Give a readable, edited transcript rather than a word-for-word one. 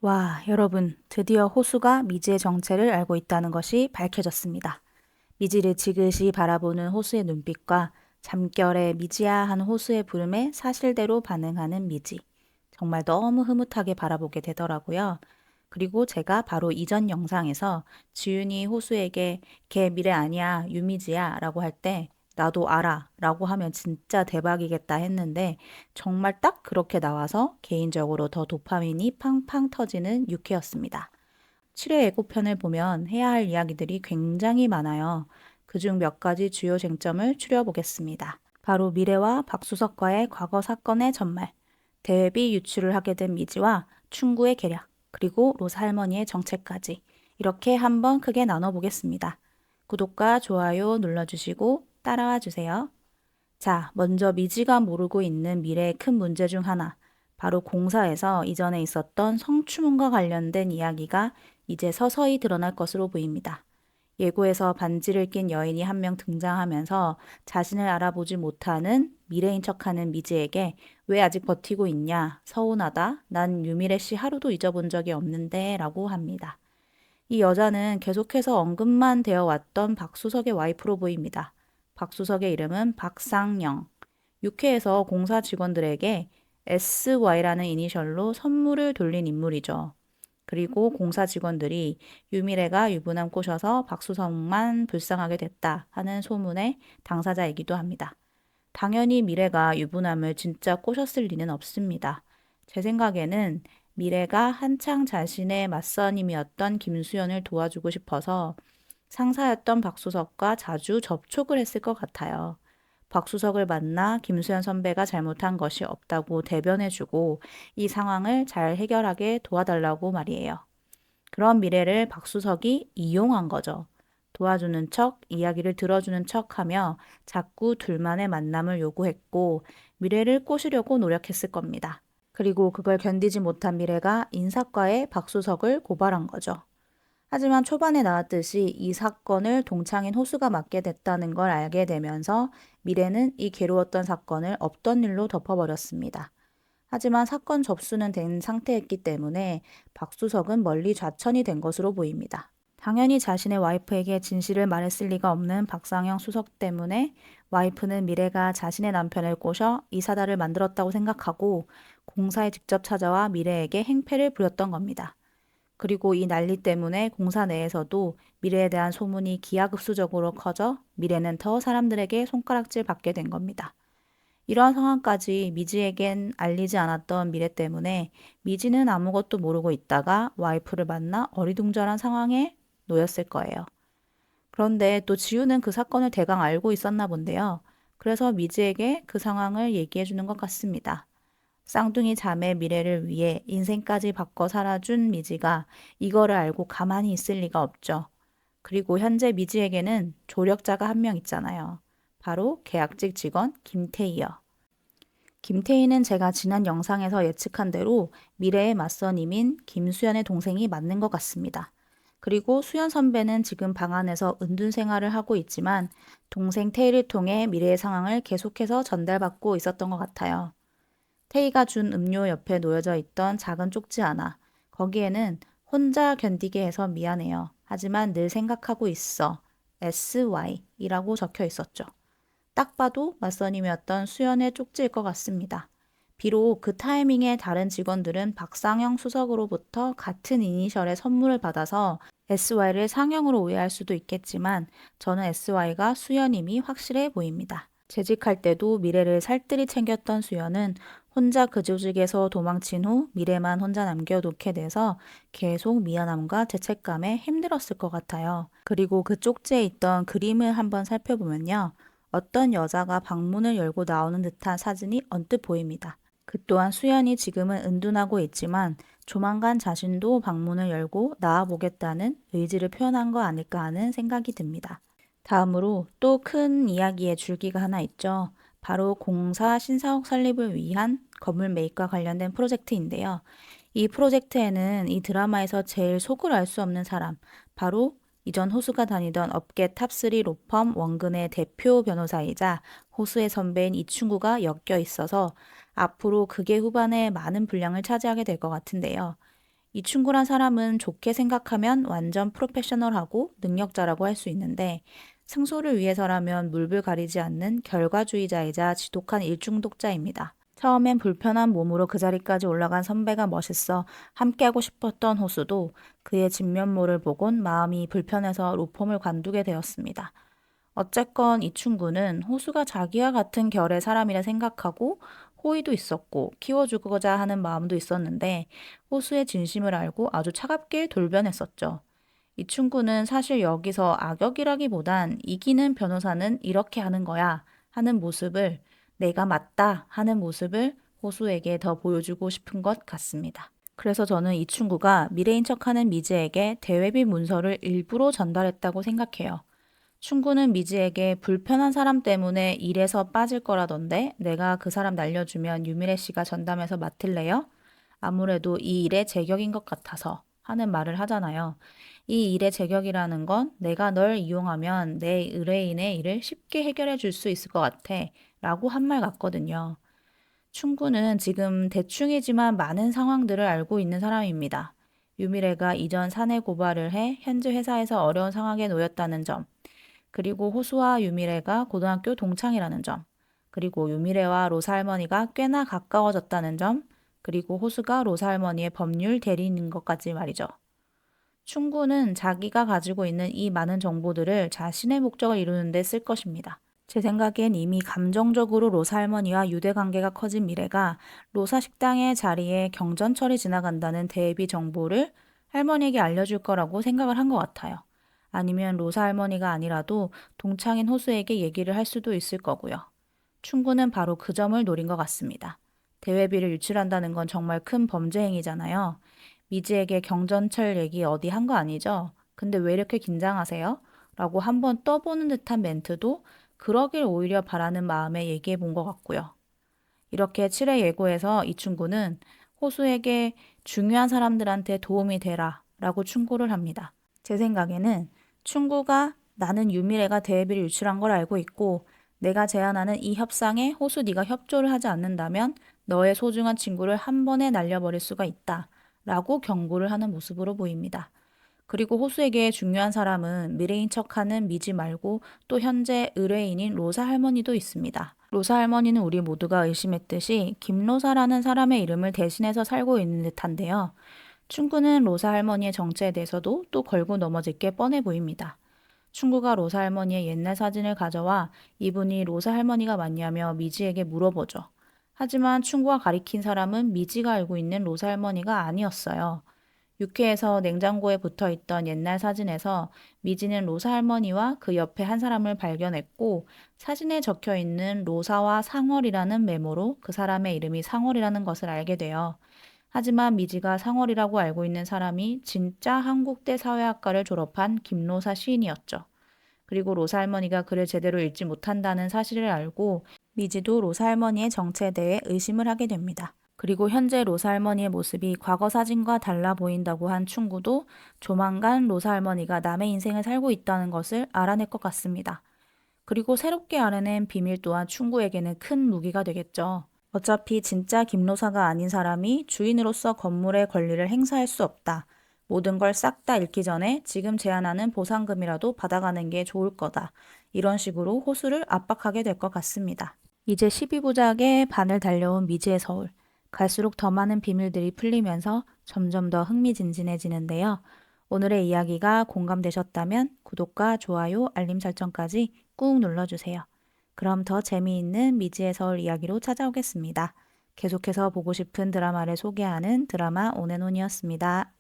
와, 여러분, 드디어 호수가 미지의 정체를 알고 있다는 것이 밝혀졌습니다. 미지를 지그시 바라보는 호수의 눈빛과 잠결에 미지야한 호수의 부름에 사실대로 반응하는 미지. 정말 너무 흐뭇하게 바라보게 되더라고요. 그리고 제가 바로 이전 영상에서 지윤이 호수에게 걔 미래 아니야, 유미지야 라고 할 때 나도 알아 라고 하면 진짜 대박이겠다 했는데 정말 딱 그렇게 나와서 개인적으로 더 도파민이 팡팡 터지는 유쾌였습니다. 7회 예고편을 보면 해야 할 이야기들이 굉장히 많아요. 그중 몇 가지 주요 쟁점을 추려보겠습니다. 바로 미래와 박수석과의 과거 사건의 전말, 대외비 유출을 하게 된 미지와 충구의 계략, 그리고 로사 할머니의 정체까지 이렇게 한번 크게 나눠보겠습니다. 구독과 좋아요 눌러주시고 따라와 주세요. 자, 먼저 미지가 모르고 있는 미래의 큰 문제 중 하나, 바로 공사에서 이전에 있었던 성추문과 관련된 이야기가 이제 서서히 드러날 것으로 보입니다. 예고에서 반지를 낀 여인이 한 명 등장하면서 자신을 알아보지 못하는 미래인 척하는 미지에게 왜 아직 버티고 있냐? 서운하다. 난 유미래 씨 하루도 잊어본 적이 없는데 라고 합니다. 이 여자는 계속해서 언급만 되어 왔던 박수석의 와이프로 보입니다. 박수석의 이름은 박상영. 육회에서 공사 직원들에게 SY라는 이니셜로 선물을 돌린 인물이죠. 그리고 공사 직원들이 유미래가 유부남 꼬셔서 박수성만 불쌍하게 됐다 하는 소문의 당사자이기도 합니다. 당연히 미래가 유부남을 진짜 꼬셨을 리는 없습니다. 제 생각에는 미래가 한창 자신의 맞선임이었던 김수현을 도와주고 싶어서 상사였던 박수석과 자주 접촉을 했을 것 같아요. 박수석을 만나 김수현 선배가 잘못한 것이 없다고 대변해주고 이 상황을 잘 해결하게 도와달라고 말이에요. 그런 미래를 박수석이 이용한 거죠. 도와주는 척, 이야기를 들어주는 척 하며 자꾸 둘만의 만남을 요구했고 미래를 꼬시려고 노력했을 겁니다. 그리고 그걸 견디지 못한 미래가 인사과에 박수석을 고발한 거죠. 하지만 초반에 나왔듯이 이 사건을 동창인 호수가 맡게 됐다는 걸 알게 되면서 미래는 이 괴로웠던 사건을 없던 일로 덮어버렸습니다. 하지만 사건 접수는 된 상태였기 때문에 박수석은 멀리 좌천이 된 것으로 보입니다. 당연히 자신의 와이프에게 진실을 말했을 리가 없는 박상영 수석 때문에 와이프는 미래가 자신의 남편을 꼬셔 이 사달을 만들었다고 생각하고 공사에 직접 찾아와 미래에게 행패를 부렸던 겁니다. 그리고 이 난리 때문에 공사 내에서도 미래에 대한 소문이 기하급수적으로 커져 미래는 더 사람들에게 손가락질 받게 된 겁니다. 이러한 상황까지 미지에겐 알리지 않았던 미래 때문에 미지는 아무것도 모르고 있다가 와이프를 만나 어리둥절한 상황에 놓였을 거예요. 그런데 또 지우는 그 사건을 대강 알고 있었나 본데요. 그래서 미지에게 그 상황을 얘기해 주는 것 같습니다. 쌍둥이 자매 미래를 위해 인생까지 바꿔 살아준 미지가 이거를 알고 가만히 있을 리가 없죠. 그리고 현재 미지에게는 조력자가 한 명 있잖아요. 바로 계약직 직원 김태희요. 김태희는 제가 지난 영상에서 예측한 대로 미래의 맞선임인 김수연의 동생이 맞는 것 같습니다. 그리고 수연 선배는 지금 방 안에서 은둔 생활을 하고 있지만 동생 태희를 통해 미래의 상황을 계속해서 전달받고 있었던 것 같아요. 태희가 준 음료 옆에 놓여져 있던 작은 쪽지 하나. 거기에는 혼자 견디게 해서 미안해요. 하지만 늘 생각하고 있어. SY이라고 적혀 있었죠. 딱 봐도 맞선임이었던 수연의 쪽지일 것 같습니다. 비록 그 타이밍에 다른 직원들은 박상영 수석으로부터 같은 이니셜의 선물을 받아서 SY를 상영으로 오해할 수도 있겠지만 저는 SY가 수연임이 확실해 보입니다. 재직할 때도 미래를 살뜰히 챙겼던 수연은 혼자 그 조직에서 도망친 후 미래만 혼자 남겨놓게 돼서 계속 미안함과 죄책감에 힘들었을 것 같아요. 그리고 그 쪽지에 있던 그림을 한번 살펴보면요. 어떤 여자가 방문을 열고 나오는 듯한 사진이 언뜻 보입니다. 그 또한 수연이 지금은 은둔하고 있지만 조만간 자신도 방문을 열고 나와보겠다는 의지를 표현한 거 아닐까 하는 생각이 듭니다. 다음으로 또 큰 이야기의 줄기가 하나 있죠. 바로 공사 신사옥 설립을 위한 건물 매입과 관련된 프로젝트인데요. 이 프로젝트에는 이 드라마에서 제일 속을 알 수 없는 사람, 바로 이전 호수가 다니던 업계 탑3 로펌 원근의 대표 변호사이자 호수의 선배인 이충구가 엮여 있어서 앞으로 극의 후반에 많은 분량을 차지하게 될 것 같은데요. 이충구란 사람은 좋게 생각하면 완전 프로페셔널하고 능력자라고 할 수 있는데 승소를 위해서라면 물불 가리지 않는 결과주의자이자 지독한 일중독자입니다. 처음엔 불편한 몸으로 그 자리까지 올라간 선배가 멋있어 함께하고 싶었던 호수도 그의 진면모를 보곤 마음이 불편해서 로펌을 관두게 되었습니다. 어쨌건 이충구는 호수가 자기와 같은 결의 사람이라 생각하고 호의도 있었고 키워주고자 하는 마음도 있었는데 호수의 진심을 알고 아주 차갑게 돌변했었죠. 이충구는 사실 여기서 악역이라기보단 이기는 변호사는 이렇게 하는 거야 하는 모습을 내가 맞다 하는 모습을 호수에게 더 보여주고 싶은 것 같습니다. 그래서 저는 이충구가 미래인 척하는 미지에게 대외비 문서를 일부러 전달했다고 생각해요. 충구는 미지에게 불편한 사람 때문에 일에서 빠질 거라던데 내가 그 사람 날려주면 유미래 씨가 전담해서 맡을래요? 아무래도 이 일의 제격인 것 같아서 하는 말을 하잖아요. 이 일의 제격이라는 건 내가 널 이용하면 내 의뢰인의 일을 쉽게 해결해 줄 수 있을 것 같아 라고 한 말 같거든요. 충구는 지금 대충이지만 많은 상황들을 알고 있는 사람입니다. 유미래가 이전 사내 고발을 해 현재 회사에서 어려운 상황에 놓였다는 점, 그리고 호수와 유미래가 고등학교 동창이라는 점, 그리고 유미래와 로사 할머니가 꽤나 가까워졌다는 점, 그리고 호수가 로사 할머니의 법률 대리인인 것까지 말이죠. 충구는 자기가 가지고 있는 이 많은 정보들을 자신의 목적을 이루는 데 쓸 것입니다. 제 생각엔 이미 감정적으로 로사 할머니와 유대 관계가 커진 미래가 로사 식당의 자리에 경전철이 지나간다는 대비 정보를 할머니에게 알려줄 거라고 생각을 한 것 같아요. 아니면 로사 할머니가 아니라도 동창인 호수에게 얘기를 할 수도 있을 거고요. 충구는 바로 그 점을 노린 것 같습니다. 대외비를 유출한다는 건 정말 큰 범죄 행위잖아요. 미지에게 경전철 얘기 어디 한 거 아니죠? 근데 왜 이렇게 긴장하세요? 라고 한번 떠보는 듯한 멘트도 그러길 오히려 바라는 마음에 얘기해 본 것 같고요. 이렇게 7회 예고에서 이충구는 호수에게 중요한 사람들한테 도움이 되라 라고 충고를 합니다. 제 생각에는 충구가 나는 유미래가 대회비를 유출한 걸 알고 있고 내가 제안하는 이 협상에 호수 네가 협조를 하지 않는다면 너의 소중한 친구를 한 번에 날려버릴 수가 있다 라고 경고를 하는 모습으로 보입니다. 그리고 호수에게 중요한 사람은 미래인 척하는 미지 말고 또 현재 의뢰인인 로사 할머니도 있습니다. 로사 할머니는 우리 모두가 의심했듯이 김로사라는 사람의 이름을 대신해서 살고 있는 듯한데요. 충구는 로사 할머니의 정체에 대해서도 또 걸고 넘어질 게 뻔해 보입니다. 충구가 로사 할머니의 옛날 사진을 가져와 이분이 로사 할머니가 맞냐며 미지에게 물어보죠. 하지만 충구가 가리킨 사람은 미지가 알고 있는 로사 할머니가 아니었어요. 육회에서 냉장고에 붙어 있던 옛날 사진에서 미지는 로사 할머니와 그 옆에 한 사람을 발견했고 사진에 적혀 있는 로사와 상월이라는 메모로 그 사람의 이름이 상월이라는 것을 알게 돼요. 하지만 미지가 상월이라고 알고 있는 사람이 진짜 한국대 사회학과를 졸업한 김로사 시인이었죠. 그리고 로사 할머니가 글을 제대로 읽지 못한다는 사실을 알고 미지도 로사 할머니의 정체에 대해 의심을 하게 됩니다. 그리고 현재 로사 할머니의 모습이 과거 사진과 달라 보인다고 한 충구도 조만간 로사 할머니가 남의 인생을 살고 있다는 것을 알아낼 것 같습니다. 그리고 새롭게 알아낸 비밀 또한 충구에게는 큰 무기가 되겠죠. 어차피 진짜 김로사가 아닌 사람이 주인으로서 건물의 권리를 행사할 수 없다. 모든 걸 싹 다 잃기 전에 지금 제안하는 보상금이라도 받아가는 게 좋을 거다. 이런 식으로 호수를 압박하게 될 것 같습니다. 이제 12부작에 반을 달려온 미지의 서울. 갈수록 더 많은 비밀들이 풀리면서 점점 더 흥미진진해지는데요. 오늘의 이야기가 공감되셨다면 구독과 좋아요, 알림 설정까지 꾹 눌러주세요. 그럼 더 재미있는 미지의 서울 이야기로 찾아오겠습니다. 계속해서 보고 싶은 드라마를 소개하는 드라마 온앤온이었습니다.